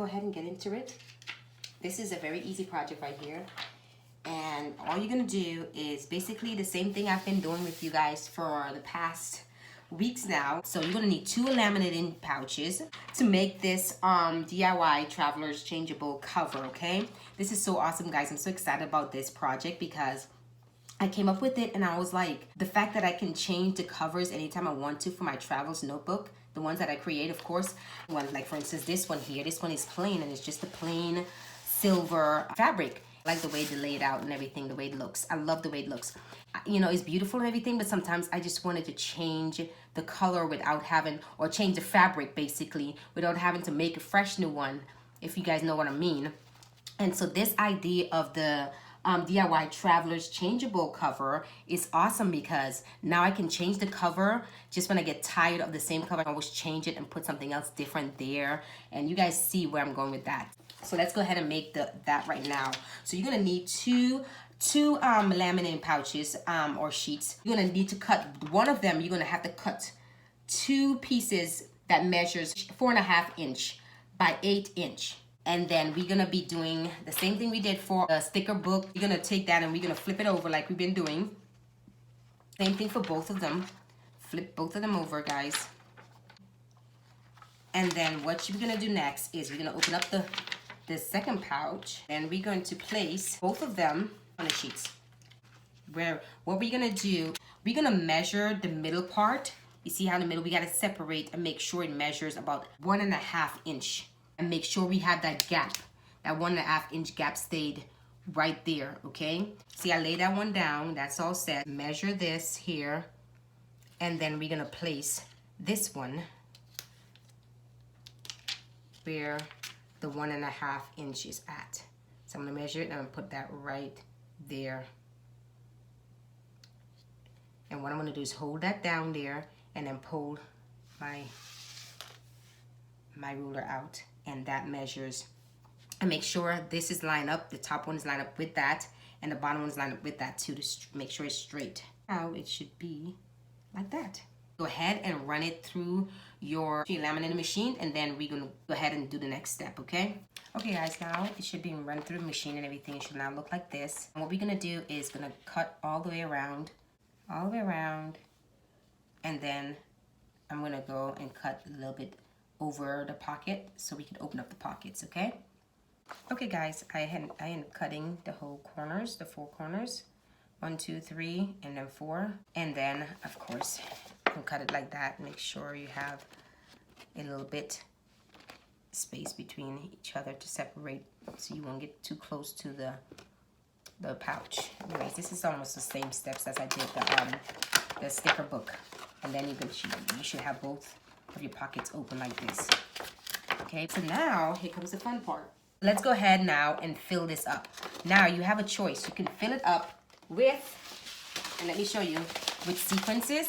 ahead and get into it. This is a very easy project right here. And all you're gonna do is basically the same thing I've been doing with you guys for the past weeks now. So you're gonna need 2 laminating pouches to make this DIY Traveler's Changeable cover, okay? This is so awesome, guys. I'm so excited about this project because I came up with it and I was like, the fact that I can change the covers anytime I want to for my Traveler's notebook, the ones that I create, of course. One, like for instance, this one here, this one is plain and it's just a plain silver fabric. I like the way they lay it out and everything, the way it looks. I love the way it looks. You know, it's beautiful and everything, but sometimes I just wanted to change the color without having, or change the fabric basically, without having to make a fresh new one, if you guys know what I mean. And so this idea of the DIY Traveler's Changeable cover is awesome because now I can change the cover just when I get tired of the same cover. I always change it and put something else different there. And you guys see where I'm going with that. So let's go ahead and make that right now. So you're gonna need two laminating pouches or sheets. You're gonna need to cut one of them. You're gonna have to cut 2 pieces that measures 4.5 inch by 8 inch. And then we're gonna be doing the same thing we did for a sticker book. You're gonna take that and we're gonna flip it over like we've been doing. Same thing for both of them. Flip both of them over, guys. And then what you're gonna do next is we're gonna open up the second pouch and we're going to place both of them on the sheets. Where what we're gonna do, we're gonna measure the middle part. You see how in the middle we gotta separate and make sure it measures about 1.5 inch. And make sure we have that gap, that 1.5 inch gap stayed right there, okay? See, I lay that one down, that's all set. Measure this here, and then we're gonna place this one where the 1.5 inch is at. So I'm gonna measure it and I'm gonna put that right there. And what I'm gonna do is hold that down there and then pull my ruler out, and that measures, and make sure this is lined up, the top one is lined up with that, and the bottom one is lined up with that too, to make sure it's straight. Now it should be like that. Go ahead and run it through your laminating machine, and then we're gonna go ahead and do the next step, okay? Okay guys, now it should be run through the machine and everything. It should now look like this. And what we're gonna do is gonna cut all the way around, and then I'm gonna go and cut a little bit over the pocket so we can open up the pockets, okay? Okay guys, I am cutting the whole corners, the 4 corners. 1, 2, 3, and then 4. And then, of course, you can cut it like that. Make sure you have a little bit space between each other to separate so you won't get too close to the pouch. Anyways, this is almost the same steps as I did the sticker book. And then you should have both of your pockets open like this. Okay, so now here comes the fun part. Let's go ahead now and fill this up. Now you have a choice. You can fill it up with, and let me show you, with sequences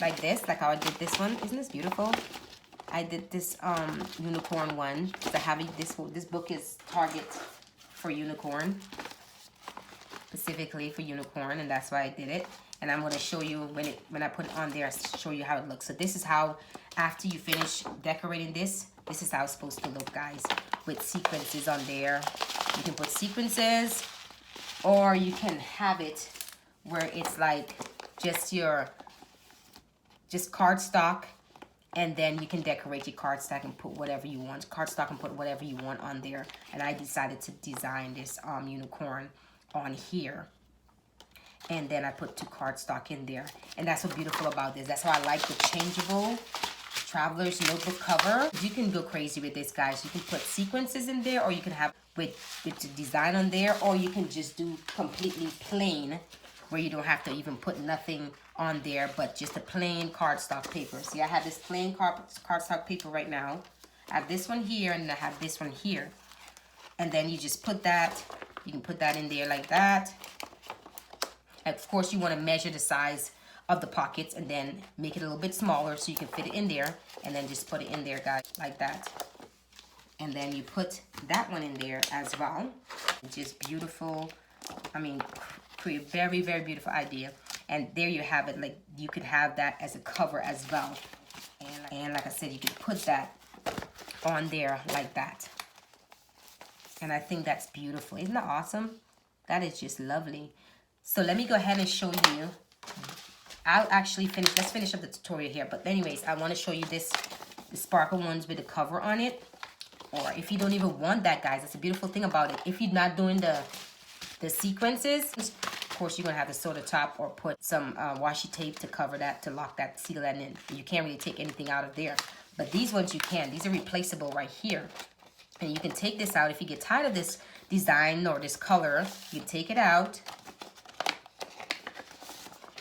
like this, like how I did this one. Isn't this beautiful? I did this unicorn one. So having this book is target for unicorn, specifically for unicorn, and that's why I did it. And I'm going to show you when I put it on there, I'll show you how it looks. So this is how, after you finish decorating this is how it's supposed to look, guys, with sequences on there. You can put sequences, or you can have it where it's like just cardstock, and then you can decorate your cardstock and put whatever you want. Cardstock and put whatever you want on there. And I decided to design this unicorn on here. And then I put 2 cardstock in there. And that's what's beautiful about this. That's why I like the Changeable Traveler's Notebook cover. You can go crazy with this, guys. You can put sequences in there, or you can have with the design on there, or you can just do completely plain, where you don't have to even put nothing on there, but just a plain cardstock paper. See, I have this plain cardstock paper right now. I have this one here, and I have this one here. And then you just put that, you can put that in there like that. Of course, you want to measure the size of the pockets and then make it a little bit smaller so you can fit it in there, and then just put it in there, guys, like that. And then you put that one in there as well. Just beautiful. I mean, create very, very beautiful idea. And there you have it. Like, you could have that as a cover as well. And like I said, you can put that on there like that. And I think that's beautiful. Isn't that awesome? That is just lovely. So let me go ahead and show you. I'll actually finish, let's finish up the tutorial here. But anyways, I want to show you this, the sparkle ones with the cover on it. Or if you don't even want that, guys, that's a beautiful thing about it. If you're not doing the sequences, of course, you're going to have to sew the top or put some washi tape to cover that, to lock that, seal that in. You can't really take anything out of there. But these ones you can. These are replaceable right here. And you can take this out. If you get tired of this design or this color, you take it out.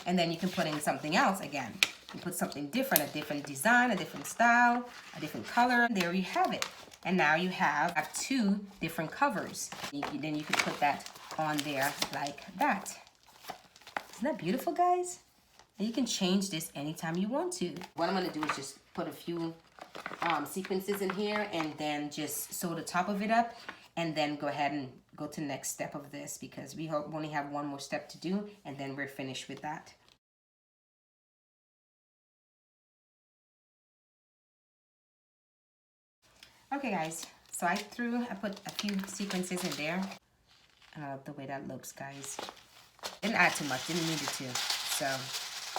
And then you can put in something else again. You put something different, a different design, a different style, a different color. There you have it. And now you have two different covers. Then you can put that on there like that. Isn't that beautiful, guys? And you can change this anytime you want to. What I'm going to do is just put a few sequences in here and then just sew the top of it up. And then go ahead and go to the next step of this, because we only have one more step to do, and then we're finished with that. Okay, guys, so I put a few sequences in there. And I love the way that looks, guys. Didn't add too much, didn't need it to. So,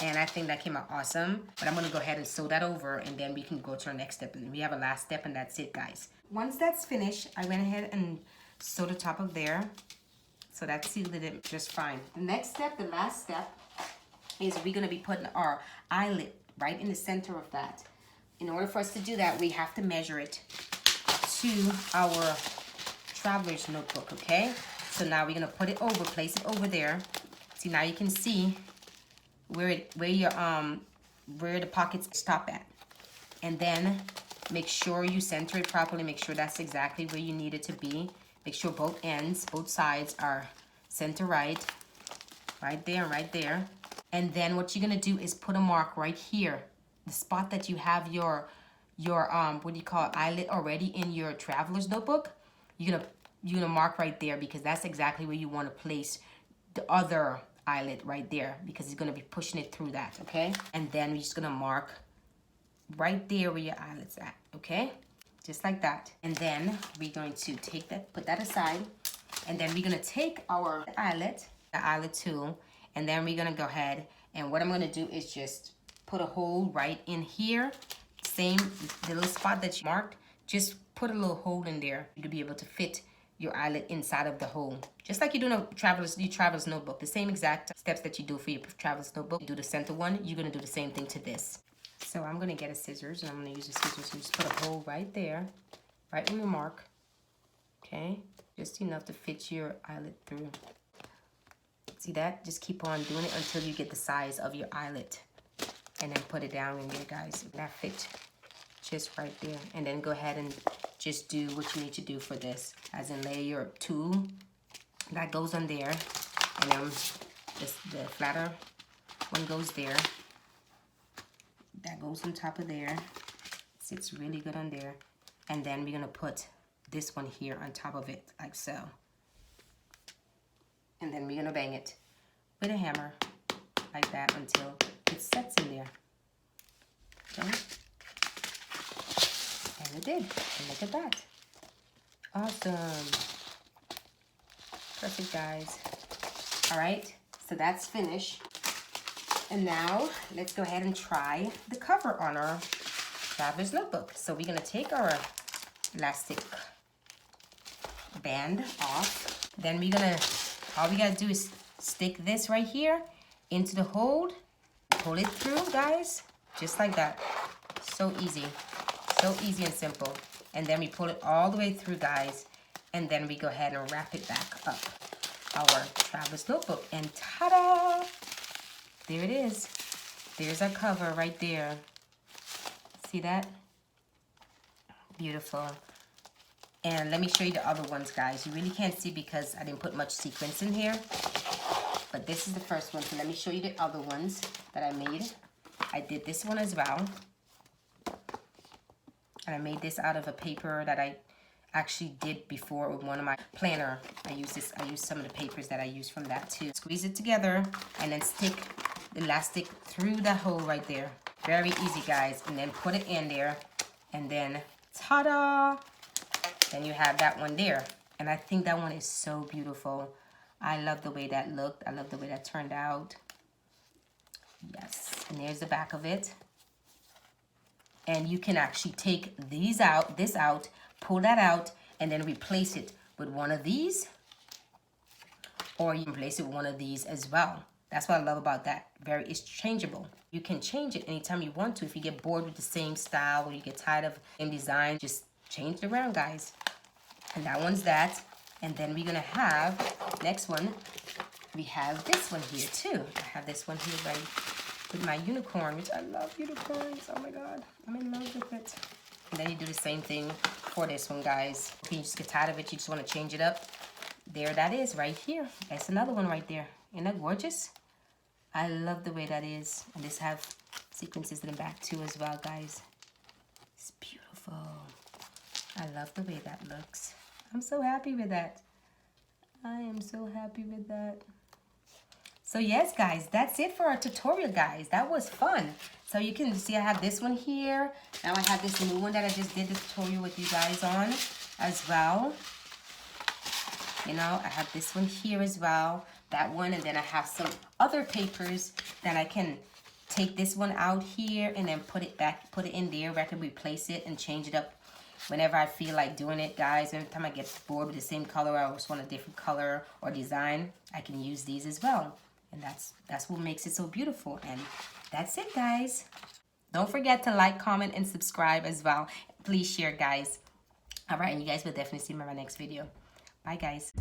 and I think that came out awesome. But I'm gonna go ahead and sew that over, and then we can go to our next step. And we have a last step, and that's it, guys. Once that's finished, I went ahead and sewed the top of there. So that sealed it just fine. The next step, the last step, is we're gonna be putting our eyelet right in the center of that. In order for us to do that, we have to measure it to our traveler's notebook, okay? So now we're gonna put it over, place it over there. See, now you can see where the pockets stop at. And then make sure you center it properly. Make sure that's exactly where you need it to be. Make sure both ends, both sides are center right there, right there. And then what you're gonna do is put a mark right here, the spot that you have your what do you call it, eyelet already in your traveler's notebook. You're gonna mark right there, because that's exactly where you want to place the other eyelet right there, because it's gonna be pushing it through that, okay? And then we're just gonna mark right there where your eyelet's at, okay? Just like that. And then we're going to take that, put that aside, and then we're gonna take our eyelet, the eyelet tool, and then we're gonna go ahead, and what I'm gonna do is just put a hole right in here. Same, the little spot that you marked, just put a little hole in there to be able to fit your eyelet inside of the hole. Just like you do in a traveler's notebook. The same exact steps that you do for your traveler's notebook. You do the center one, you're gonna do the same thing to this. So I'm gonna get a scissors, and I'm gonna use the scissors and just put a hole right there, right in the mark, okay? Just enough to fit your eyelet through. See that? Just keep on doing it until you get the size of your eyelet. And then put it down in there, guys. That fit just right there. And then go ahead and just do what you need to do for this. As in lay your tool that goes on there. And then the flatter one goes there. That goes on top of there. Sits really good on there. And then we're gonna put this one here on top of it, like so. And then we're gonna bang it with a hammer, like that, until it sets in there. Okay. And it did. And look at that. Awesome. Perfect, guys. All right, so that's finished. And now let's go ahead and try the cover on our traveler's notebook. So we're gonna take our elastic band off. Then we're gonna, all we gotta do is stick this right here into the hole. Pull it through, guys, just like that. So easy and simple. And then we pull it all the way through, guys, and then we go ahead and wrap it back up our traveler's notebook, and ta-da, there it is. There's our cover right there. See that? Beautiful. And let me show you the other ones, guys. You really can't see because I didn't put much sequence in here. But this is the first one, so let me show you the other ones that I made. I did this one as well. And I made this out of a paper that I actually did before with one of my planner. I used some of the papers that I used from that too. Squeeze it together and then stick the elastic through the hole right there. Very easy, guys. And then put it in there, and then ta-da! Then you have that one there. And I think that one is so beautiful. I love the way that looked. I love the way that turned out. Yes, and there's the back of it. And you can actually take this out, pull that out, and then replace it with one of these. Or you can replace it with one of these as well. That's what I love about that. It's changeable. You can change it anytime you want to. If you get bored with the same style or you get tired of the same design, just change it around, guys. And that one's that. And then we're gonna have, next one, we have this one here too. I have this one here right with my unicorn, which I love unicorns. Oh my God, I'm in love with it. And then you do the same thing for this one, guys. If you just get tired of it, you just wanna change it up. There that is right here. That's another one right there. Isn't that gorgeous? I love the way that is. And this have sequences in the back too as well, guys. It's beautiful. I love the way that looks. I'm so happy with that. I am so happy with that. So yes, guys, that's it for our tutorial, guys. That was fun. So you can see I have this one here. Now I have this new one that I just did the tutorial with you guys on as well. You know, I have this one here as well. That one, and then I have some other papers that I can take this one out here and then put it back, put it in there where I can replace it and change it up whenever I feel like doing it, guys. Every time I get bored with the same color or I just want a different color or design, I can use these as well. And that's what makes it so beautiful. And that's it, guys. Don't forget to like, comment, and subscribe as well. Please share, guys. All right, and you guys will definitely see me in my next video. Bye, guys.